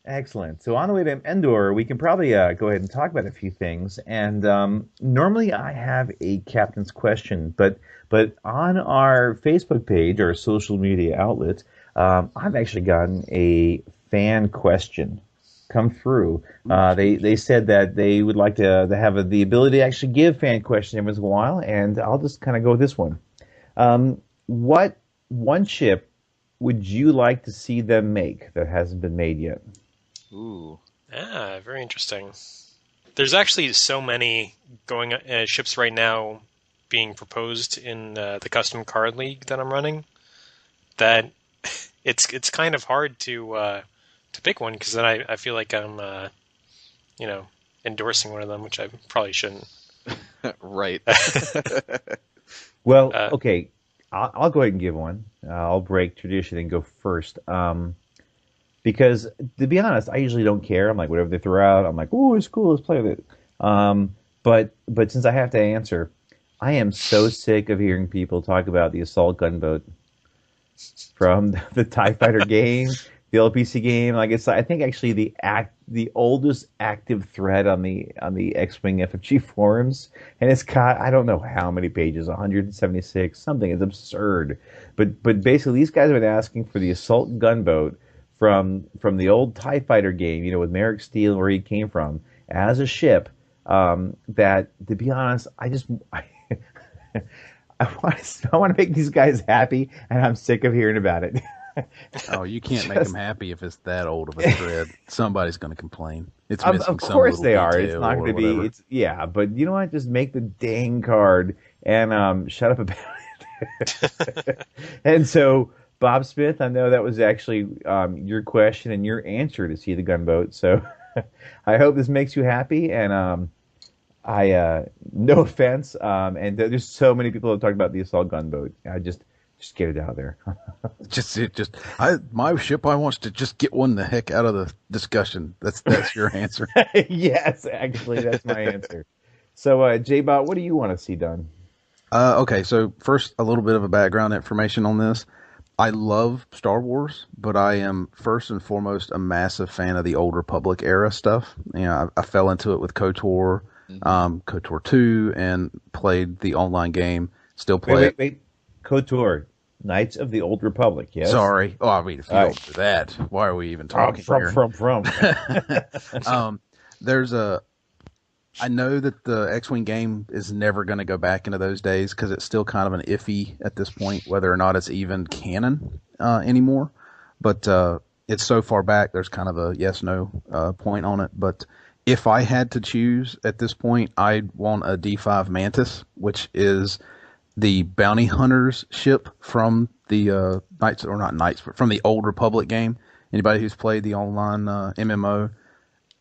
Excellent. So on the way to Endor, we can probably go ahead and talk about a few things. And normally I have a captain's question, but on our Facebook page, our social media outlet, I've actually gotten a fan question come through. Ooh, They said that they would like to have the ability to actually give fan questions every once in a while, and I'll just kind of go with this one. What one ship would you like to see them make that hasn't been made yet? ooh. Very interesting. There's actually so many going ships right now being proposed in the custom card league that I'm running that it's kind of hard to pick one because then I feel like I'm you know endorsing one of them, which I probably shouldn't. Right. Well, Uh, okay, I'll go ahead and give one. I'll break tradition and go first. Because to be honest, I usually don't care. I'm like, whatever they throw out, I'm like, oh, it's cool, let's play with it. But since I have to answer, I am so sick of hearing people talk about the assault gunboat from the TIE Fighter game, the LPC game. Like I think actually the oldest active thread on the X-Wing FFG forums, and it's got I don't know how many pages, 176, something. It's absurd. But basically, these guys have been asking for the assault gunboat from the old TIE Fighter game, with Merrick Steele, where he came from, as a ship. That, to be honest, I want to make these guys happy, and I'm sick of hearing about it. Oh, you can't make them Just, happy if it's that old of a thread. Somebody's going to complain. It's of missing some course little they are. It's detail not going or to be. whatever. It's yeah, but you know what? Just make the dang card and shut up about it. And so, Bob Smith, I know that was actually your question and your answer to see the gunboat. So, I hope this makes you happy. And I no offense, and there's so many people that talk about the assault gunboat. I just get it out there. My ship. I wants to just get one the heck out of the discussion. That's your answer. Yes, actually, that's my answer. So, J-Bot, what do you want to see done? Okay, so first, a little bit of a background information on this. I love Star Wars, but I am first and foremost a massive fan of the Old Republic era stuff. I fell into it with KOTOR, Hmm. KOTOR 2, and played the online game. Still Wait, play wait, it. wait. KOTOR, Knights of the Old Republic. Yes. Sorry. Oh, I mean, if you All don't right. do that, why are we even From talking from here? from from. um, there's a I know that the X-Wing game is never going to go back into those days because it's still kind of an iffy at this point whether or not it's even canon anymore. But it's so far back, there's kind of a yes/no point on it. But if I had to choose at this point, I'd want a D5 Mantis, which is the bounty hunters ship from the Knights, or not Knights, but from the Old Republic game. Anybody who's played the online MMO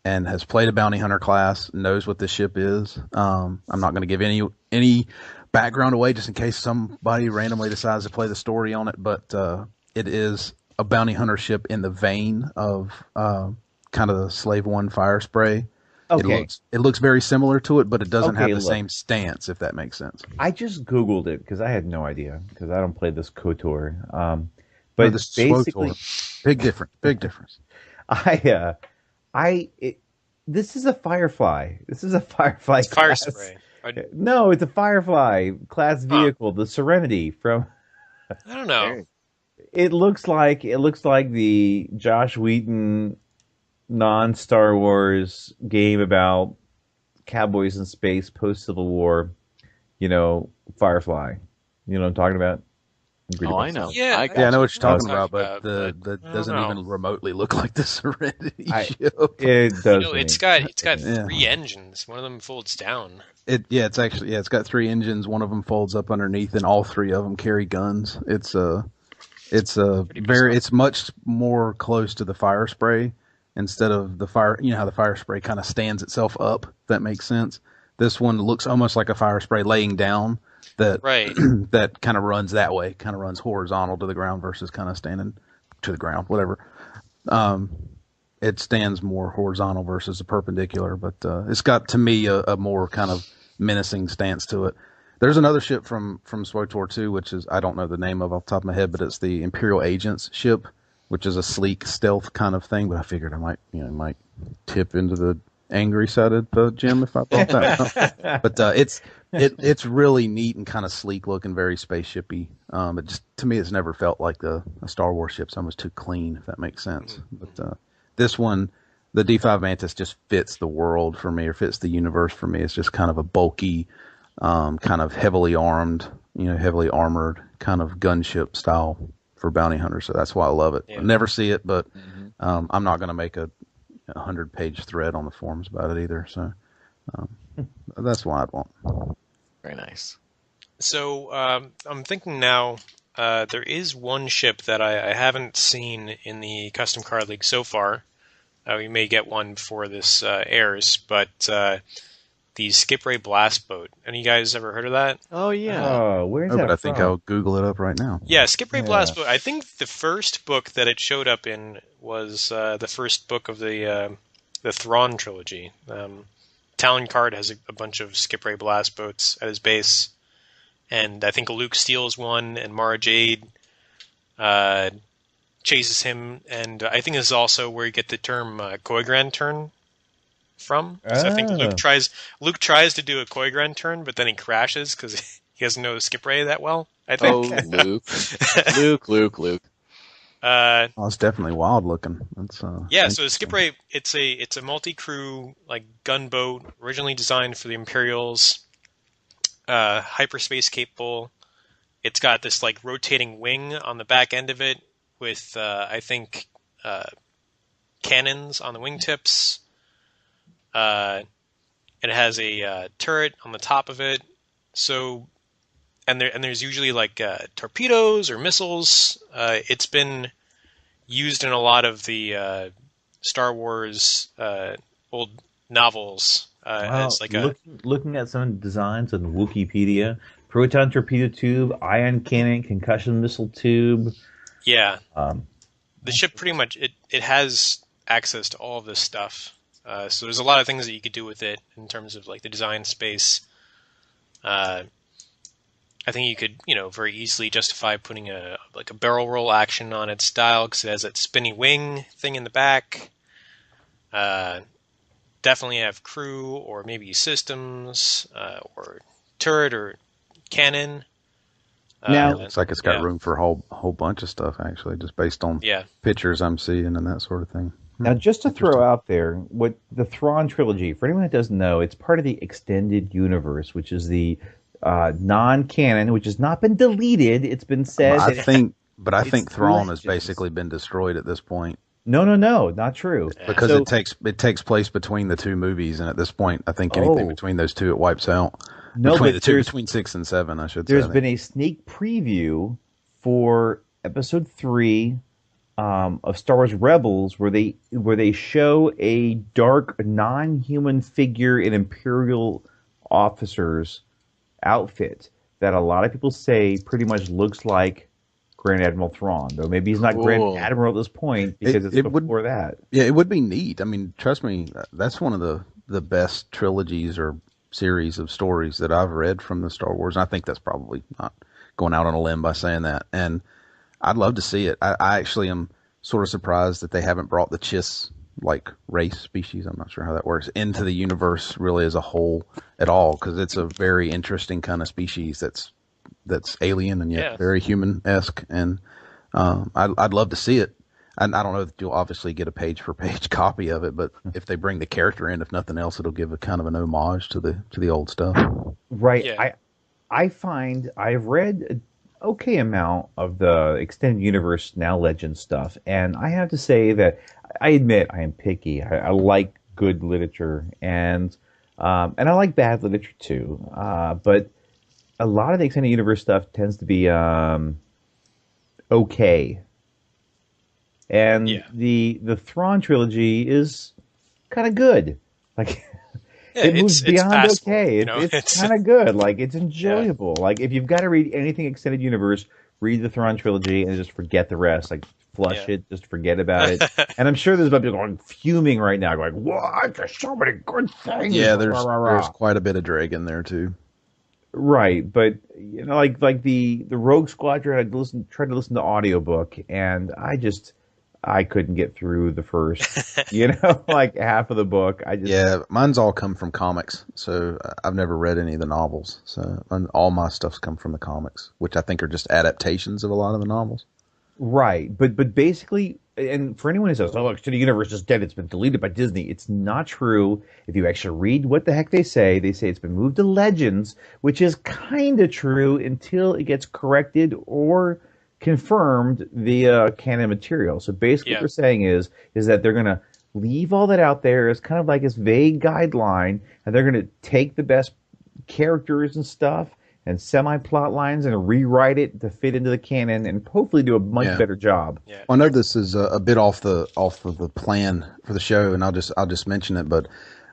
and has played a bounty hunter class knows what this ship is. I'm not going to give any background away just in case somebody randomly decides to play the story on it, but it is a bounty hunter ship in the vein of kind of the Slave One fire spray. It Okay. looks very similar to it, but it doesn't have Okay. the Look, same stance, if that makes sense. I just Googled it because I had no idea because I don't play this KOTOR. No, But this is basically, SWOTOR. Big difference. Big difference. I I it, this is a Firefly. This is a Firefly it's fire class. spray. No, it's a Firefly class Huh? vehicle, the Serenity from. I don't know. Very. It looks like the Josh Wheaton non-Star Wars game about cowboys in space post Civil War. Firefly. You know what I'm talking about? Read Oh, about I know. Yeah, I Yeah, I got know you. what you're I know what talking you're about, talking but about, but that I don't doesn't know. even remotely look like the Serenity I ship. it does to It's me. got Yeah. three engines. One of them folds down. It's got three engines. One of them folds up underneath, and all three of them carry guns. Pretty bizarre. It's much more close to the fire spray instead of the fire. You know how the fire spray kind of stands itself up. If that makes sense. This one looks almost like a fire spray laying down. That Right. that kind of runs that way. Kind of runs horizontal to the ground versus kind of standing to the ground. Whatever. Um, it stands more horizontal versus a perpendicular, but it's got to me a more kind of menacing stance to it. There's another ship from SWOTOR 2, which is I don't know the name of off the top of my head, but it's the Imperial Agents ship, which is a sleek stealth kind of thing. But I figured I might tip into the angry side of Jim if I brought that up. But it's really neat and kind of sleek looking, very spaceshipy. It just, to me, it's never felt like a Star Wars ship's almost too clean, if that makes sense. But this one, the D5 Mantis just fits the world for me, or fits the universe for me. It's just kind of a bulky, kind of heavily armed, heavily armored kind of gunship style for bounty hunters. So that's why I love it. Yeah. I never see it, but I'm not going to make a 100-page thread on the forums about it either. So that's why I'd want. Very nice. So I'm thinking now, there is one ship that I haven't seen in the Custom Card League so far. We may get one before this airs, but the Skip Ray Blast Boat. Any of you guys ever heard of that? Oh yeah. Oh, where's that But I from? think I'll Google it up right now. Yeah, Skip Ray Yeah. Blast Boat. I think the first book that it showed up in was the first book of the Thrawn Trilogy. Talon Card has a bunch of Skip Ray Blast Boats at his base, and I think Luke steals one, and Mara Jade chases him, and I think this is also where you get the term Koigran turn from. So I think Oh. Luke tries to do a Koigran turn, but then he crashes because he doesn't know Skip Ray that well, I Oh, think. Luke. Uh, Oh, it's definitely wild looking. That's Yeah, so Skip Ray, it's a multi-crew like gunboat, originally designed for the Imperials, hyperspace capable. It's got this like rotating wing on the back end of it with I think cannons on the wingtips. It has a turret on the top of it. So, and there's usually like torpedoes or missiles. It's been used in a lot of the Star Wars old novels as like looking at some designs on Wikipedia: proton torpedo tube, ion cannon, concussion missile tube. yeah. Um, The ship pretty much it has access to all of this stuff. So there's a lot of things that you could do with it in terms of like the design space. I think you could, very easily justify putting a barrel roll action on its dial because it has that spinny wing thing in the back. Definitely have crew or maybe systems or turret or cannon. Now- looks like it's got yeah. room for a whole bunch of stuff, actually, just based on Yeah. pictures I'm seeing and that sort of thing. Now, just to throw out there, what the Thrawn Trilogy, for anyone that doesn't know, it's part of the extended universe, which is the non-canon, which has not been deleted. It's been said. I that think it's Thrawn has legends. basically been destroyed at this point No, not true. because So- it takes place between the two movies, and at this point, I think anything Oh. between those two it wipes out. No, between but the two, there's- between 6 and 7, I should say. There's been a sneak preview for Episode 3 of Star Wars Rebels, where they show a dark, non-human figure in Imperial officer's outfit that a lot of people say pretty much looks like Grand Admiral Thrawn, though maybe he's not Cool. Grand Admiral at this point because it's it would- before that. Yeah, it would be neat. I mean, trust me, that's one of the best trilogies or series of stories that I've read from the Star Wars. And I think that's probably not going out on a limb by saying that. And I'd love to see it. I actually am sort of surprised that they haven't brought the Chiss race species, I'm not sure how that works, into the universe really as a whole at all, because it's a very interesting kind of species that's alien and yet Yeah. very human-esque. And I'd love to see it. And I don't know if you'll obviously get a page-for-page copy of it, but if they bring the character in, if nothing else, it'll give a kind of an homage to the old stuff. Right. Yeah. I find I've read an okay amount of the extended universe now legend stuff, and I have to say that I admit I am picky. I like good literature, and I like bad literature too. But a lot of the extended universe stuff tends to be okay. And Yeah. the Thrawn trilogy is kind of good. Like Yeah, it moves it's beyond passable, okay. you know, It's it's- kind of good. Like it's enjoyable. Like if you've got to read anything extended universe, read the Thrawn trilogy and just forget the rest. Like flush Yeah. it, just forget about it. And I'm sure there's a bunch of people going fuming right now, going, "What? There's so many good things." Yeah, Rah, rah, rah. there's quite a bit of drag in there too. Right, but like the Rogue Squadron, tried to listen to audiobook, and I just I couldn't get through the first, like half of the book. Yeah, mine's all come from comics, so I've never read any of the novels. So all my stuff's come from the comics, which I think are just adaptations of a lot of the novels. Right, but basically, and for anyone who says, "Oh, look, the universe is dead; it's been deleted by Disney," it's not true. If you actually read what the heck they say it's been moved to Legends, which is kind of true until it gets corrected or confirmed via canon material. So basically, what they're saying is that they're going to leave all that out there as kind of like this vague guideline, and they're going to take the best characters and stuff and semi-plot lines and rewrite it to fit into the canon and hopefully do a much better job. Yeah. Well, I know this is a bit off of the plan for the show, and I'll just mention it. But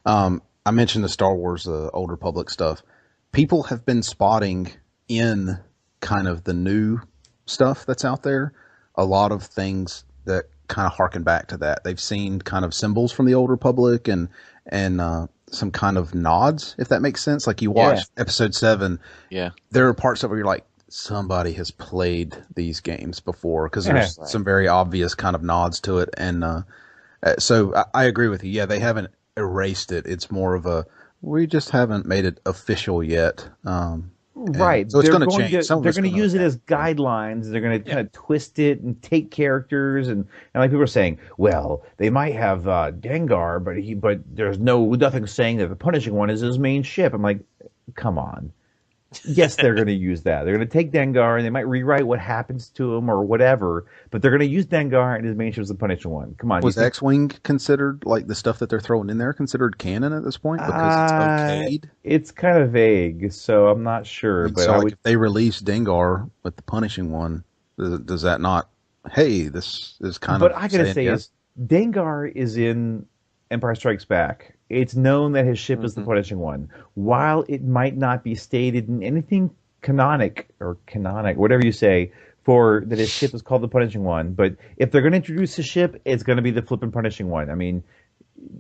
I mentioned the Star Wars Old Republic stuff. People have been spotting in kind of the new stuff that's out there a lot of things that kind of harken back to that. They've seen kind of symbols from the Old Republic and some kind of nods, if that makes sense. Like you watch Episode 7. Yeah. There are parts of it where you're like, somebody has played these games before, because there's some very obvious kind of nods to it. And so I agree with you. Yeah, they haven't erased it. It's more of we just haven't made it official yet. Right. So it's going to change. They're going to use it as guidelines. They're going to kind of twist it and take characters and like people are saying, well, they might have Dengar, but there's nothing saying that the Punishing One is his main ship. I'm like, come on. Yes, they're going to use that. They're going to take Dengar and they might rewrite what happens to him or whatever, but they're going to use Dengar and his main ship is the Punishing One. Come on. Was X-Wing considered, like the stuff that they're throwing in there, considered canon at this point because it's okayed? It's kind of vague, so I'm not sure. But if they release Dengar with the Punishing One, does that not? Hey, this is kind of. But I gotta say, Dengar is in Empire Strikes Back. It's known that his ship is the Punishing One. While it might not be stated in anything canonic, whatever you say, for that his ship is called the Punishing One, but if they're going to introduce a ship, it's going to be the flippin' Punishing One. I mean,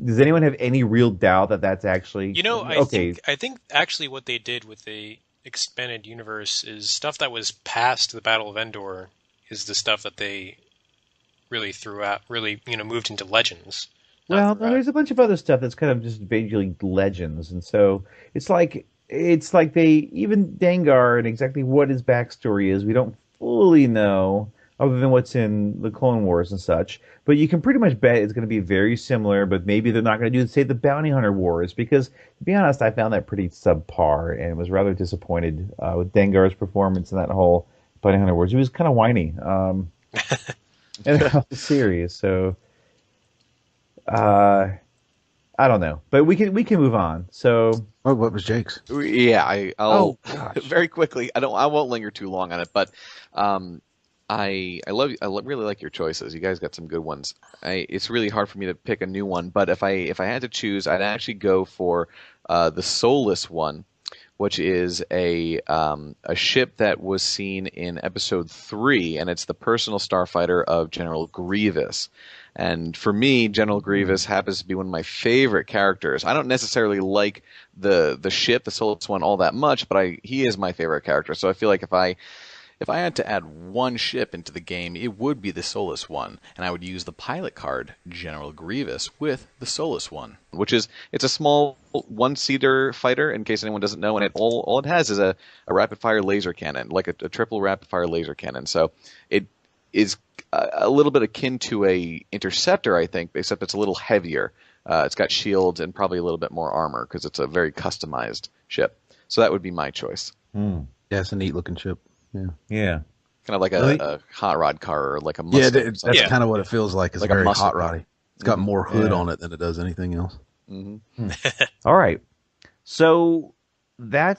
does anyone have any real doubt that that's actually... I think actually what they did with the expanded universe is stuff that was past the Battle of Endor is the stuff that they really threw out, moved into Legends. Well, there's a bunch of other stuff that's kind of just vaguely Legends, and so it's like they, even Dengar and exactly what his backstory is, we don't fully know, other than what's in the Clone Wars and such. But you can pretty much bet it's going to be very similar, but maybe they're not going to do, say, the Bounty Hunter Wars, because, to be honest, I found that pretty subpar and was rather disappointed with Dengar's performance in that whole Bounty Hunter Wars. He was kind of whiny in the series, so... I don't know, but we can move on. So, what was Jake's? Yeah, I'll very quickly. I won't linger too long on it, but I really like your choices. You guys got some good ones. It's really hard for me to pick a new one, but if I had to choose, I'd actually go for the Soulless One, which is a ship that was seen in Episode 3, and it's the personal starfighter of General Grievous. And for me, General Grievous happens to be one of my favorite characters. I don't necessarily like the ship, the Soulless One, all that much, but he is my favorite character. So I feel like if I had to add one ship into the game, it would be the Soulless One, and I would use the pilot card, General Grievous, with the Soulless One, it's a small one-seater fighter, in case anyone doesn't know, and all it has is a rapid-fire laser cannon, like a triple rapid-fire laser cannon. So it is a little bit akin to a interceptor, I think, except it's a little heavier. It's got shields and probably a little bit more armor because it's a very customized ship. So that would be my choice. Yeah, it's a neat-looking ship. Yeah. Kind of like a hot rod car or like a Mustang. Yeah, that's kind of what it feels like. It's like very hot roddy. It's got more hood on it than it does anything else. Mm-hmm. All right. So that's